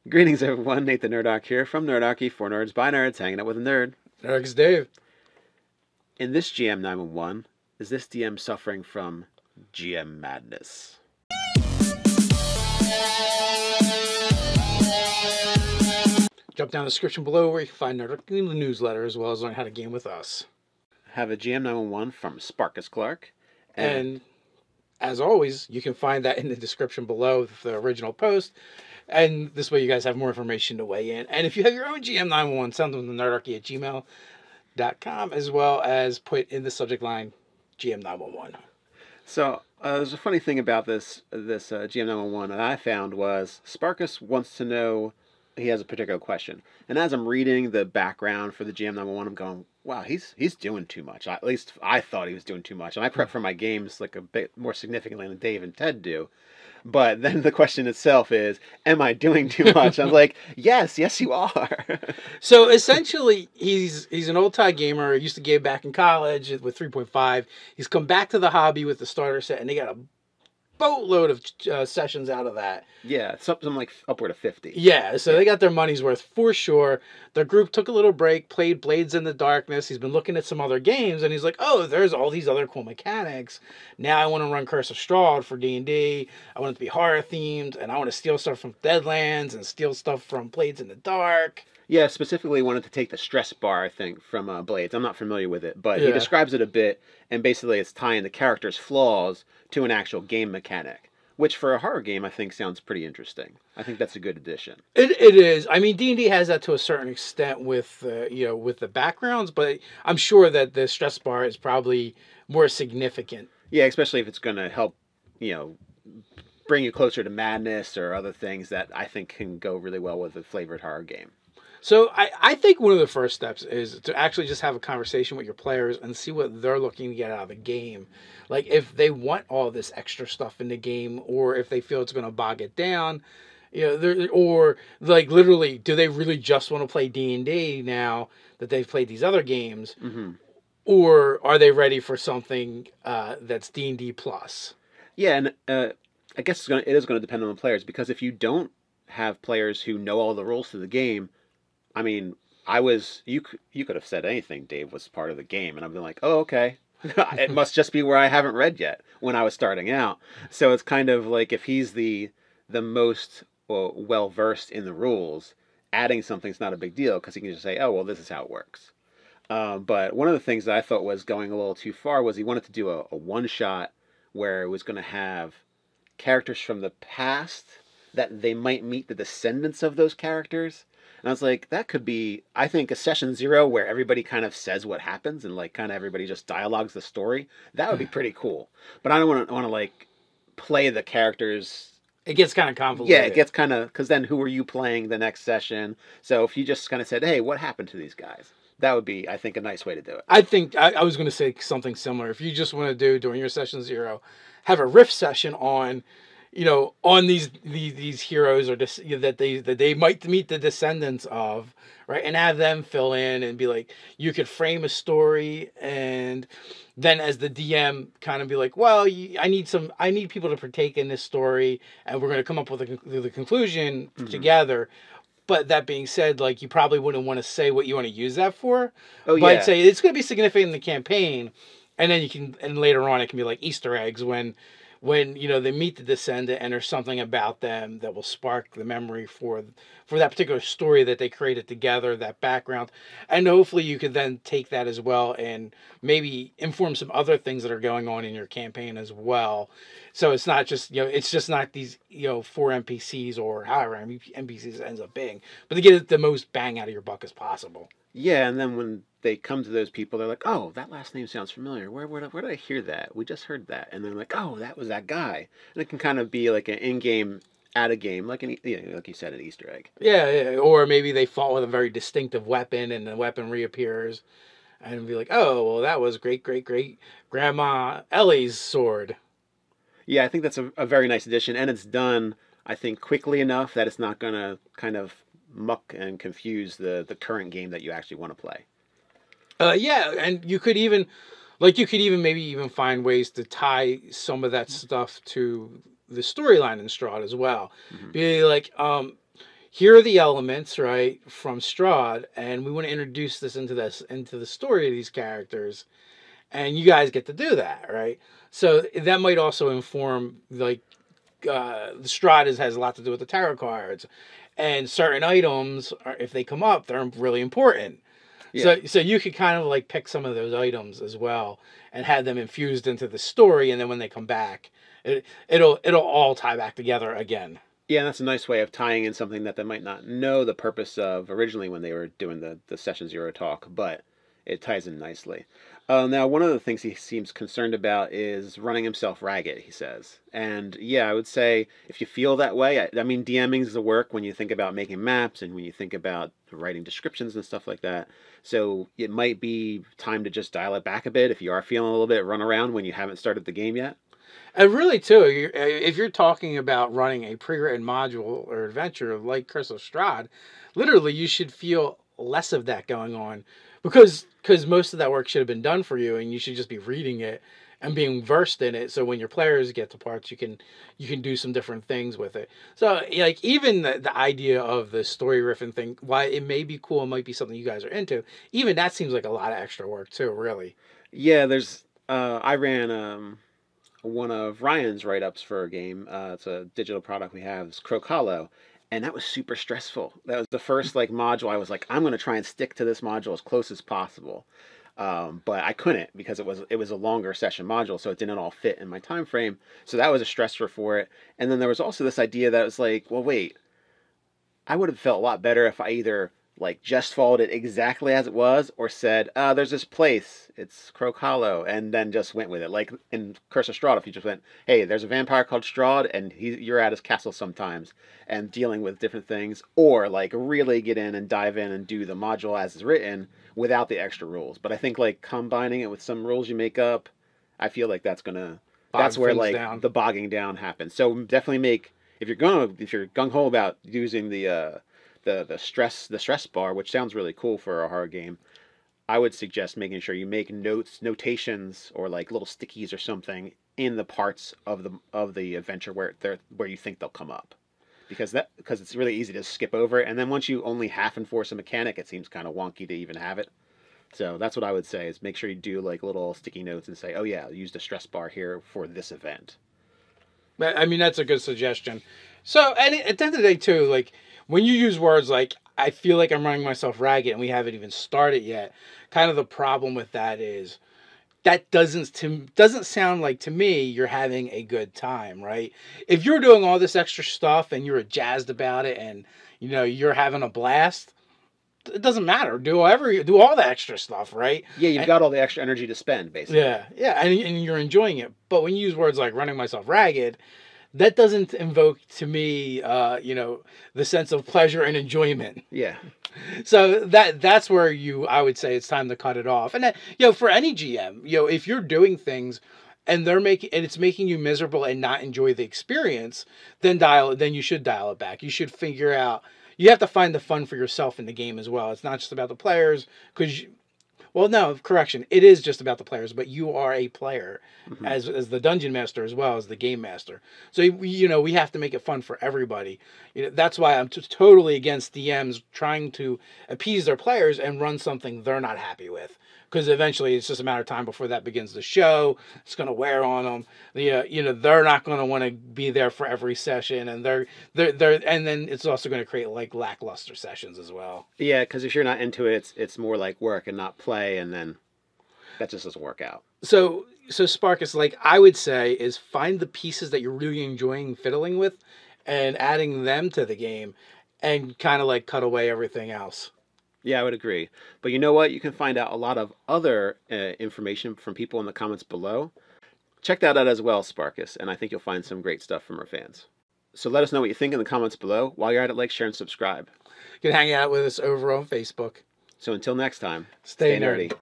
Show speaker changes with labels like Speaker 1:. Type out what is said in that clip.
Speaker 1: Greetings, everyone. Nathan Nerdarchy here from Nerdarchy, for nerds, by nerds, hanging out with a nerd.
Speaker 2: Nerdarchy's Dave.
Speaker 1: In this GM 911, is this DM suffering from GM madness?
Speaker 2: Jump down the description below where you can find Nerdarchy newsletter as well as learn how to game with us.
Speaker 1: Have a GM 911 from Sparkus Clark.
Speaker 2: And as always, you can find that in the description below the original post. And this way you guys have more information to weigh in. And if you have your own GM 911, send them to nerdarchy@gmail.com as well as put in the subject line GM 911.
Speaker 1: So there's a funny thing about this GM 911 that I found was Sparkus wants to know, he has a particular question. And as I'm reading the background for the GM 911, I'm going, wow, he's doing too much. At least I thought he was doing too much. And I prep for my games like a bit more significantly than Dave and Ted do. But then the question itself is, am I doing too much? I was like, yes, you are.
Speaker 2: So essentially, he's an old-time gamer. He used to game back in college with 3.5. He's come back to the hobby with the starter set, and they got a boatload of sessions out of that.
Speaker 1: Yeah, something like upward of 50.
Speaker 2: Yeah, so they got their money's worth for sure. The group took a little break, played Blades in the Darkness. He's been looking at some other games, and he's like, oh, there's all these other cool mechanics. Now I want to run Curse of Strahd for D&D. I want it to be horror-themed, and I want to steal stuff from DeadLands and steal stuff from Blades in the Dark.
Speaker 1: Yeah, specifically wanted to take the stress bar, I think, from Blades. I'm not familiar with it, but he describes it a bit, and basically it's tying the character's flaws to an actual game mechanic, which for a horror game I think sounds pretty interesting. I think that's a good addition.
Speaker 2: It is. I mean, D&D has that to a certain extent with with the backgrounds, but I'm sure that the stress bar is probably more significant.
Speaker 1: Yeah, especially if it's going to help, bring you closer to madness or other things that I think can go really well with a flavored horror game.
Speaker 2: So I think one of the first steps is to actually just have a conversation with your players and see what they're looking to get out of the game. Like if they want all this extra stuff in the game, or if they feel it's going to bog it down, or like literally, do they really just want to play D&D now that they've played these other games, or are they ready for something that's D&D plus?
Speaker 1: Yeah, and I guess it is going to depend on the players, because if you don't have players who know all the rules to the game, I mean, you could have said anything, Dave was part of the game, and I've been like, oh, okay. It must just be where I haven't read yet when I was starting out. So it's kind of like if he's the most well-versed in the rules, adding something's not a big deal because he can just say, oh, well, this is how it works. But one of the things that I thought was going a little too far was he wanted to do a one-shot where it was going to have characters from the past that they might meet the descendants of those characters. And I was like, that could be, I think, a session 0 where everybody kind of says what happens and like kind of everybody just dialogues the story. That would be pretty cool. But I don't want to like play the characters.
Speaker 2: It gets kind of convoluted.
Speaker 1: Yeah, it gets kind of, because then who are you playing the next session? So if you just kind of said, hey, what happened to these guys? That would be, I think, a nice way to do it.
Speaker 2: I think I was going to say something similar. If you just want to do during your session 0, have a riff session on these heroes or that they might meet the descendants of, right? And have them fill in and be like, you could frame a story, and then as the DM kind of be like, well, I need people to partake in this story, and we're going to come up with the conclusion together. But that being said, like, you probably wouldn't want to say what you want to use that for.
Speaker 1: Oh,
Speaker 2: but
Speaker 1: yeah.
Speaker 2: say it's going to be significant in the campaign, and then and later on it can be like Easter eggs when they meet the descendant and there's something about them that will spark the memory for that particular story that they created together, that background. And hopefully you could then take that as well and maybe inform some other things that are going on in your campaign as well. So it's not just, it's just not these, 4 NPCs or however many NPCs it ends up being, but to get the most bang out of your buck as possible.
Speaker 1: Yeah, and then when they come to those people, they're like, oh, that last name sounds familiar. Where did I hear that? We just heard that. And they're like, oh, that was that guy. And it can kind of be like an in-game, out-of-game, like like you said, an Easter egg.
Speaker 2: Yeah, or maybe they fall with a very distinctive weapon and the weapon reappears. And be like, oh, well, that was great-great-great-grandma Ellie's sword.
Speaker 1: Yeah, I think that's a very nice addition. And it's done, I think, quickly enough that it's not going to kind of muck and confuse the current game that you actually want to play.
Speaker 2: Yeah, and you could even maybe even find ways to tie some of that stuff to the storyline in Strahd as well. Be like, here are the elements, right, from Strahd, and we want to introduce this into the story of these characters, and you guys get to do that, right? So that might also inform like the Strahd has a lot to do with the tarot cards, and certain items are, if they come up, they're really important.
Speaker 1: Yeah.
Speaker 2: So you could kind of like pick some of those items as well and have them infused into the story, and then when they come back, it'll all tie back together again.
Speaker 1: Yeah, that's a nice way of tying in something that they might not know the purpose of originally when they were doing the Session Zero talk, but it ties in nicely. Now, one of the things he seems concerned about is running himself ragged, he says. And yeah, I would say if you feel that way, I mean, DMing is the work when you think about making maps and when you think about writing descriptions and stuff like that. So it might be time to just dial it back a bit if you are feeling a little bit run around when you haven't started the game yet.
Speaker 2: And really, too, if you're talking about running a pre-written module or adventure like Curse of Strahd, literally you should feel less of that going on because most of that work should have been done for you, and you should just be reading it and being versed in it. So when your players get to parts, you can do some different things with it. So like even the idea of the story riffing thing, while it may be cool, it might be something you guys are into. Even that seems like a lot of extra work too, really.
Speaker 1: Yeah, there's I ran one of Ryan's write-ups for a game. It's a digital product we have. It's Croak Hollow, and that was super stressful. That was the first like module. I was like, I'm going to try and stick to this module as close as possible, but I couldn't because it was a longer session module, so it didn't all fit in my time frame. So that was a stressor for it. And then there was also this idea that was like, well, wait, I would have felt a lot better if I either like just followed it exactly as it was or said, there's this place, it's Croak Hollow, and then just went with it. Like in Curse of Strahd, if you just went, hey, there's a vampire called Strahd, and you're at his castle sometimes and dealing with different things, or like really get in and dive in and do the module as it's written without the extra rules. But I think like combining it with some rules you make up, I feel like that's where like
Speaker 2: down.
Speaker 1: the bogging down happens. So definitely make if you're gung ho about using the stress bar, which sounds really cool for a horror game, I would suggest making sure you make notations, or like little stickies or something in the parts of the adventure where you think they'll come up, because it's really easy to skip over it, and then once you only half enforce a mechanic, it seems kind of wonky to even have it. So that's what I would say, is make sure you do like little sticky notes and say, oh yeah, use the stress bar here for this event.
Speaker 2: I mean, that's a good suggestion. So, and at the end of the day, too, like when you use words like "I feel like I'm running myself ragged" and we haven't even started yet, kind of the problem with that is that doesn't sound like to me you're having a good time, right? If you're doing all this extra stuff and you're jazzed about it and you're having a blast, it doesn't matter. Do all the extra stuff, right?
Speaker 1: Yeah, you've got all the extra energy to spend, basically.
Speaker 2: Yeah, and you're enjoying it. But when you use words like "running myself ragged," that doesn't invoke to me, the sense of pleasure and enjoyment.
Speaker 1: Yeah.
Speaker 2: So that's where I would say it's time to cut it off. And that, for any GM, if you're doing things and it's making you miserable and not enjoy the experience, then you should dial it back. You should figure out. You have to find the fun for yourself in the game as well. It's not just about the players, well, no, correction. It is just about the players, but you are a player as the dungeon master as well as the game master. So, we have to make it fun for everybody. That's why I'm totally against DMs trying to appease their players and run something they're not happy with. Because eventually it's just a matter of time before that begins to show. It's going to wear on them. They're not going to want to be there for every session, and and then it's also going to create like lackluster sessions as well.
Speaker 1: Yeah, because if you're not into it, it's more like work and not play, and then that just doesn't work out.
Speaker 2: So Sparkus, like I would say, is find the pieces that you're really enjoying fiddling with, and adding them to the game, and kind of like cut away everything else.
Speaker 1: Yeah, I would agree. But you know what? You can find out a lot of other information from people in the comments below. Check that out as well, Sparkus, and I think you'll find some great stuff from our fans. So let us know what you think in the comments below. While you're at it, like, share, and subscribe.
Speaker 2: You can hang out with us over on Facebook.
Speaker 1: So until next time,
Speaker 2: stay nerdy.